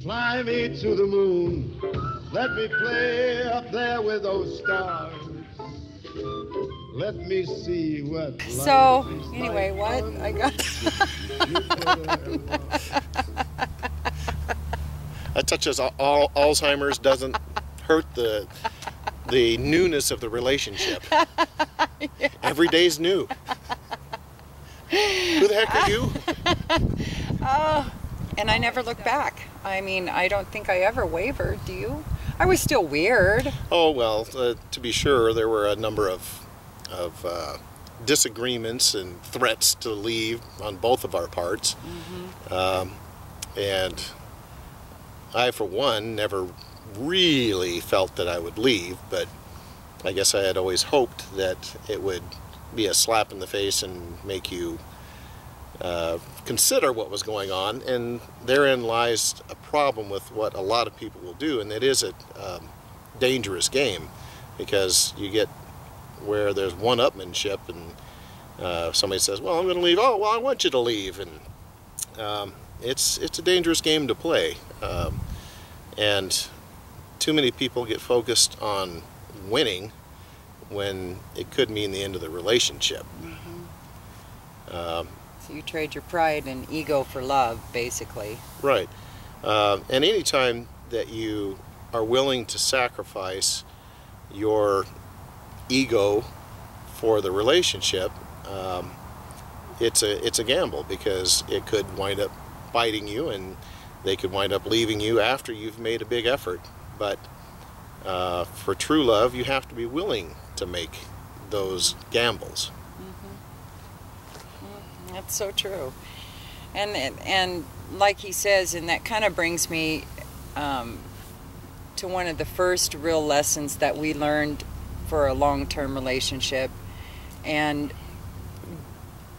Fly me to the moon. Let me play up there with those stars. Let me see what. So, anyway, what? I got. That touches all Alzheimer's, doesn't hurt the newness of the relationship. Yeah. Every day's new. Who the heck are you? Oh, and I never looked back. I mean, I don't think I ever wavered. Do you? I was still weird. Oh, well, to be sure, there were a number of disagreements and threats to leave on both of our parts. Mm-hmm. And I, for one, never really felt that I would leave, but I guess I had always hoped that it would be a slap in the face and make you consider what was going on, and therein lies a problem with what a lot of people will do, and it is a dangerous game, because you get where there's one-upmanship, and somebody says, well, I'm going to leave. Oh, well, I want you to leave. And it's a dangerous game to play, and too many people get focused on winning when it could mean the end of the relationship. Mm-hmm. So you trade your pride and ego for love, basically. Right. And any time that you are willing to sacrifice your ego for the relationship, it's a gamble, because it could wind up biting you, and they could wind up leaving you after you've made a big effort. But for true love, you have to be willing to make those gambles. Mm-hmm. That's so true. And like he says, and that kind of brings me to one of the first real lessons that we learned for a long-term relationship, and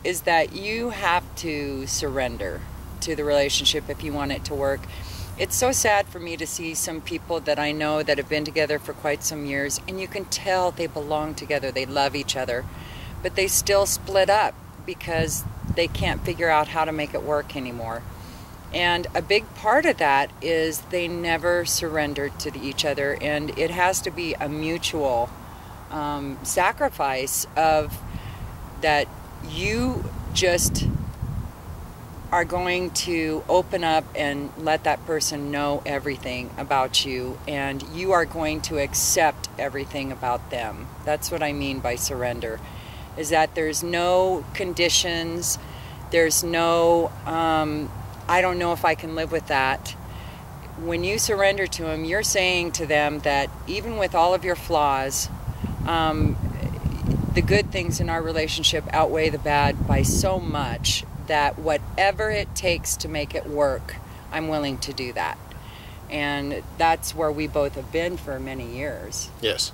is that you have to surrender to the relationship if you want it to work. It's so sad for me to see some people that I know that have been together for quite some years, and you can tell they belong together, they love each other, but they still split up because they can't figure out how to make it work anymore. And a big part of that is they never surrendered to each other, and it has to be a mutual sacrifice of that you just are going to open up and let that person know everything about you, and you are going to accept everything about them. That's what I mean by surrender, is that there's no conditions, there's no I don't know if I can live with that. When you surrender to them, you're saying to them that even with all of your flaws, the good things in our relationship outweigh the bad by so much that whatever it takes to make it work, I'm willing to do that. And that's where we both have been for many years. Yes.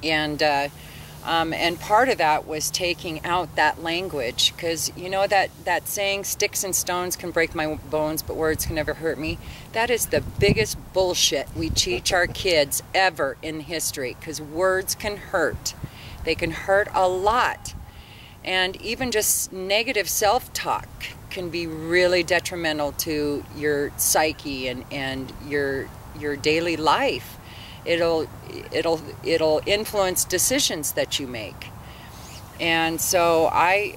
And part of that was taking out that language, because you know that saying, sticks and stones can break my bones, but words can never hurt me. That is the biggest bullshit we teach our kids ever in history, because words can hurt. They can hurt a lot. And even just negative self-talk can be really detrimental to your psyche and your daily life. It'll influence decisions that you make. And so I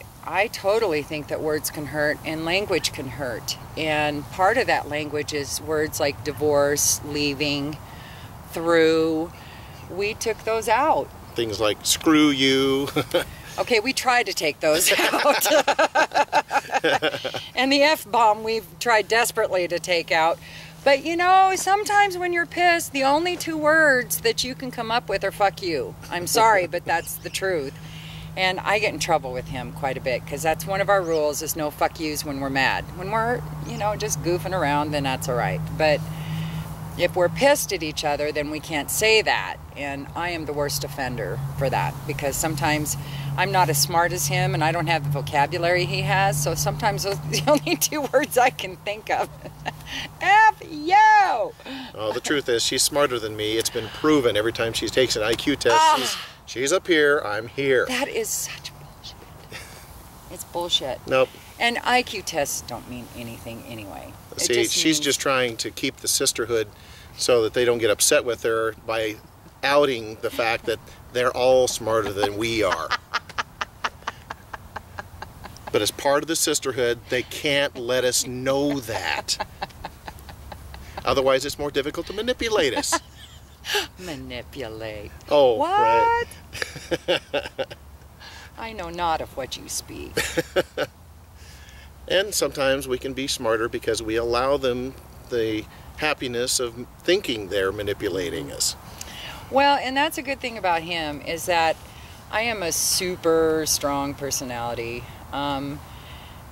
totally think that words can hurt and language can hurt. And part of that language is words like divorce, leaving, through. We took those out. Things like screw you. Okay, we tried to take those out. And the F-bomb we've tried desperately to take out. But you know, sometimes when you're pissed, the only two words that you can come up with are fuck you. I'm sorry, but that's the truth. And I get in trouble with him quite a bit, because that's one of our rules, is no fuck yous when we're mad. When we're, you know, just goofing around, then that's all right. But if we're pissed at each other, then we can't say that. And I am the worst offender for that, because sometimes I'm not as smart as him and I don't have the vocabulary he has, so sometimes those are the only two words I can think of. F you! Oh, the truth is, she's smarter than me. It's been proven every time she takes an IQ test. She's up here, I'm here. That is such bullshit. It's bullshit. Nope. And IQ tests don't mean anything anyway. See, she's just trying to keep the sisterhood so that they don't get upset with her by outing the fact that they're all smarter than we are. But as part of the sisterhood, they can't let us know that. Otherwise, it's more difficult to manipulate us. Manipulate. Oh, what? Right. I know not of what you speak. And sometimes we can be smarter because we allow them the happiness of thinking they're manipulating us. Well, and that's a good thing about him, is that I am a super strong personality.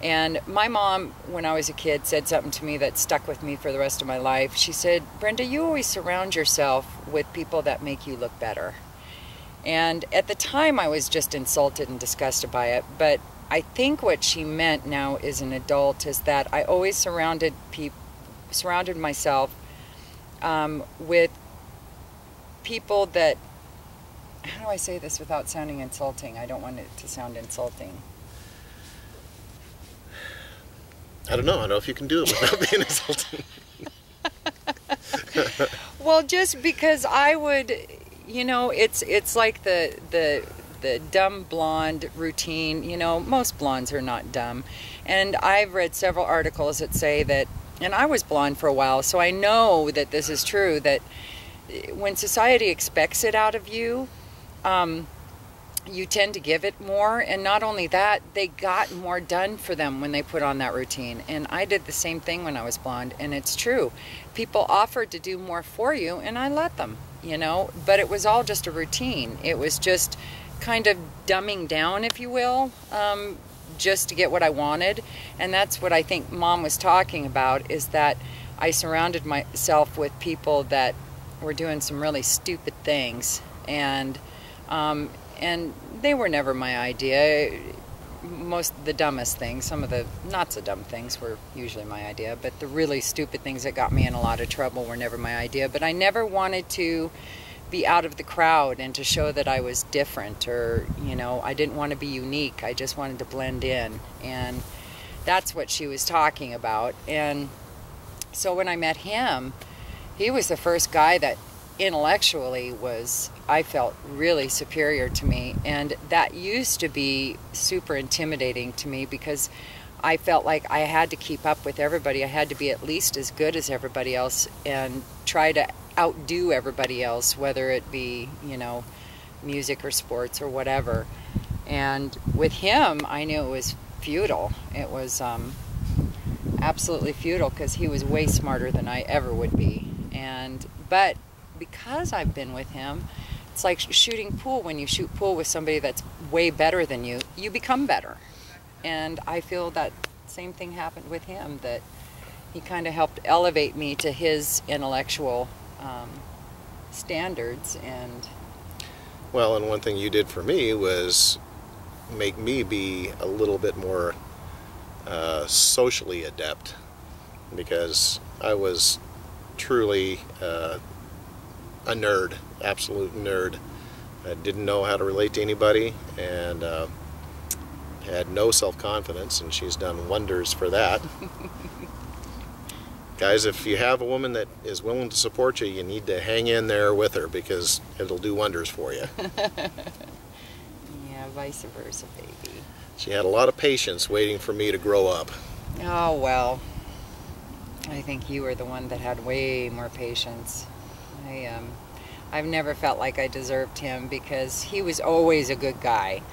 And my mom, when I was a kid, said something to me that stuck with me for the rest of my life. She said, Brenda, you always surround yourself with people that make you look better. And at the time I was just insulted and disgusted by it, but I think what she meant now as an adult is that I always surrounded myself with people that, how do I say this without sounding insulting? I don't want it to sound insulting. I don't know if you can do it without being insulting. Well, just because I would, you know, it's like the dumb blonde routine. You know, most blondes are not dumb. And I've read several articles that say that, and I was blonde for a while, so I know that this is true, that when society expects it out of you, you tend to give it more. And not only that, they got more done for them when they put on that routine. And I did the same thing when I was blonde, and it's true. People offered to do more for you, and I let them, you know, but it was all just a routine. It was just kind of dumbing down, if you will, just to get what I wanted. And that's what I think Mom was talking about, is that I surrounded myself with people that were doing some really stupid things, and they were never my idea. Most of the dumbest things, some of the not so dumb things were usually my idea, but the really stupid things that got me in a lot of trouble were never my idea. But I never wanted to be out of the crowd and to show that I was different, or, you know, I didn't want to be unique. I just wanted to blend in, and that's what she was talking about. And so when I met him, he was the first guy that intellectually was, I felt, really superior to me, and that used to be super intimidating to me because I felt like I had to keep up with everybody. I had to be at least as good as everybody else and try to outdo everybody else, whether it be, you know, music or sports or whatever. And with him, I knew it was futile. It was absolutely futile, because he was way smarter than I ever would be. But because I've been with him, it's like shooting pool. When you shoot pool with somebody that's way better than you, you become better. And I feel that same thing happened with him, that he kind of helped elevate me to his intellectual standards. And Well, and one thing you did for me was make me be a little bit more socially adept, because I was truly a nerd, absolute nerd. I didn't know how to relate to anybody, and had no self-confidence, and she's done wonders for that. Guys, if you have a woman that is willing to support you, you need to hang in there with her, because it'll do wonders for you. yeah, vice versa, baby. She had a lot of patience waiting for me to grow up. Oh, well, I think you were the one that had way more patience. I've never felt like I deserved him, because he was always a good guy.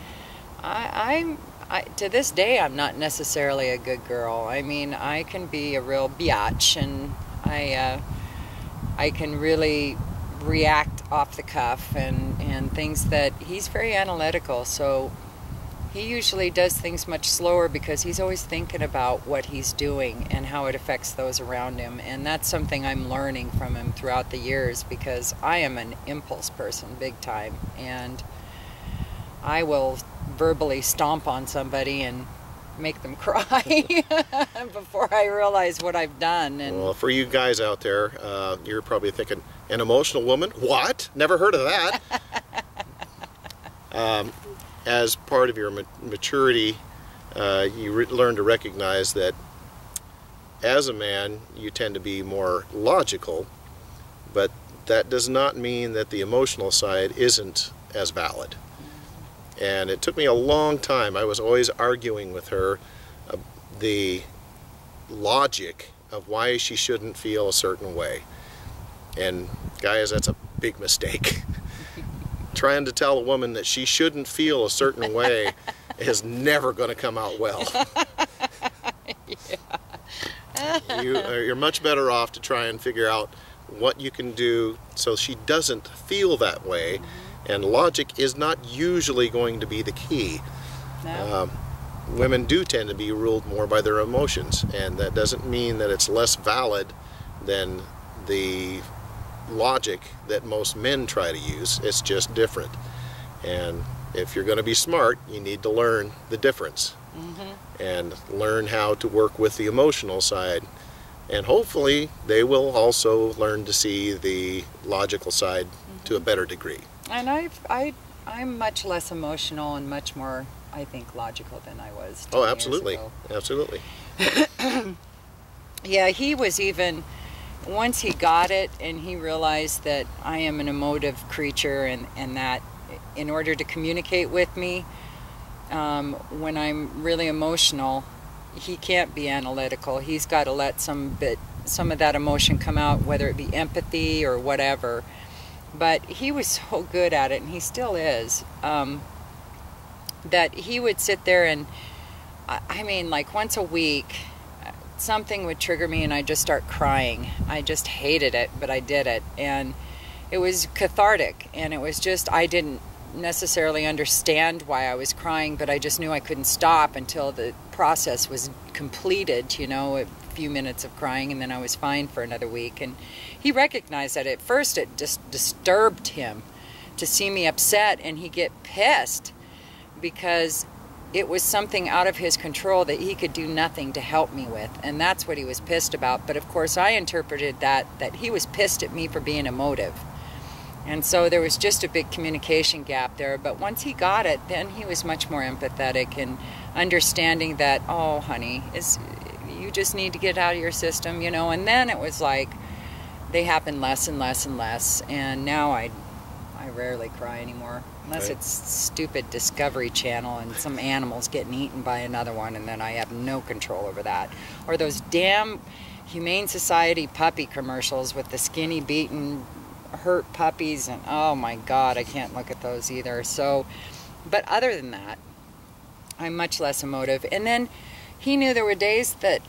To this day, I'm not necessarily a good girl. I mean, I can be a real biatch, and I can really react off the cuff and things that he's very analytical. So he usually does things much slower, because he's always thinking about what he's doing and how it affects those around him. And that's something I'm learning from him throughout the years, because I am an impulse person big time, and I will verbally stomp on somebody and make them cry before I realize what I've done. And well, for you guys out there, you're probably thinking, an emotional woman? What? Never heard of that. As part of your maturity you learn to recognize that as a man you tend to be more logical, but that does not mean that the emotional side isn't as valid. And it took me a long time. I was always arguing with her the logic of why she shouldn't feel a certain way. And guys, that's a big mistake. Trying to tell a woman that she shouldn't feel a certain way is never going to come out well. You're much better off to try and figure out what you can do so she doesn't feel that way. And logic is not usually going to be the key. No. Women do tend to be ruled more by their emotions, and that doesn't mean that it's less valid than the logic that most men try to use. It's just different. And if you're going to be smart, you need to learn the difference and learn how to work with the emotional side. And hopefully they will also learn to see the logical side to a better degree. And I'm much less emotional and much more, I think, logical than I was 10 Oh, years absolutely. ago. Absolutely. Yeah, he was even, once he got it and he realized that I am an emotive creature and that in order to communicate with me, when I'm really emotional, he can't be analytical. He's got to let some of that emotion come out, whether it be empathy or whatever. But he was so good at it, and he still is, that he would sit there and, I mean, like once a week, something would trigger me and I'd just start crying. I just hated it, but I did it. And it was cathartic, and it was just, I didn't necessarily understand why I was crying, but I just knew I couldn't stop until the process was completed, you know, a few minutes of crying, and then I was fine for another week. And he recognized that. At first it just disturbed him to see me upset, and he'd get pissed because it was something out of his control that he could do nothing to help me with, and that's what he was pissed about. But of course I interpreted that he was pissed at me for being emotive. And so there was just a big communication gap there. But once he got it, then he was much more empathetic and understanding that, oh, honey, you just need to get out of your system, you know. And then it was like they happened less and less and less. And now I rarely cry anymore, unless it's stupid Discovery Channel and some animals getting eaten by another one, and then I have no control over that. Or those damn Humane Society puppy commercials with the skinny, beaten, hurt puppies, and oh my God, I can't look at those either. So, but other than that, I'm much less emotive. And then he knew there were days that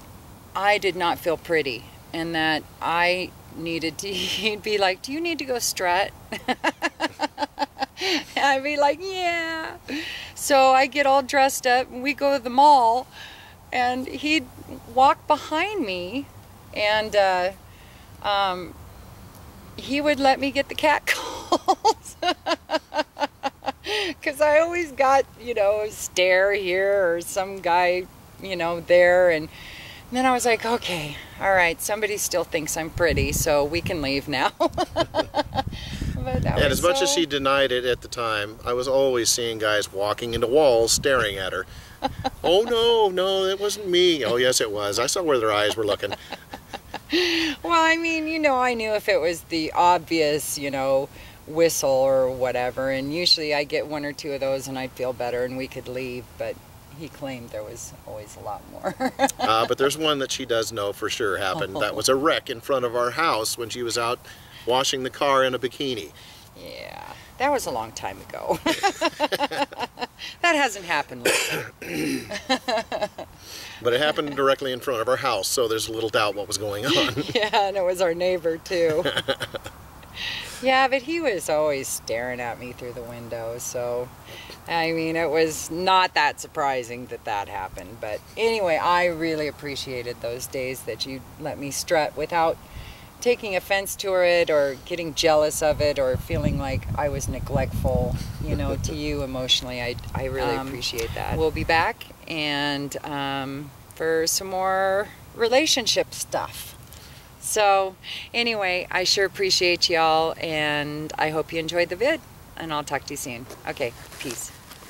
I did not feel pretty, and that I needed to, he'd be like, do you need to go strut? And I'd be like, yeah. So I get all dressed up and we go to the mall, and he'd walk behind me, and he would let me get the cat calls. Because I always got, you know, a stare here or some guy, you know, there. And then I was like, okay, all right, somebody still thinks I'm pretty, so we can leave now. But that And was as much as she denied it at the time, I was always seeing guys walking into walls staring at her. Oh, no, it wasn't me. Oh, yes, it was. I saw where their eyes were looking. Well, I mean, you know, I knew if it was the obvious, you know, whistle or whatever, and usually I get one or two of those and I'd feel better and we could leave, but he claimed there was always a lot more. But there's one that she does know for sure happened. That was a wreck in front of our house when she was out washing the car in a bikini. Yeah, that was a long time ago. That hasn't happened lately. But it happened directly in front of our house, so there's little doubt what was going on. Yeah, and it was our neighbor too. Yeah, but he was always staring at me through the window, so I mean, it was not that surprising that that happened. But anyway, I really appreciated those days that you let me strut without taking offense to it or getting jealous of it or feeling like I was neglectful, you know, to you emotionally. I really appreciate that. We'll be back and for some more relationship stuff. So anyway, I sure appreciate y'all, and I hope you enjoyed the vid, and I'll talk to you soon. Okay, peace.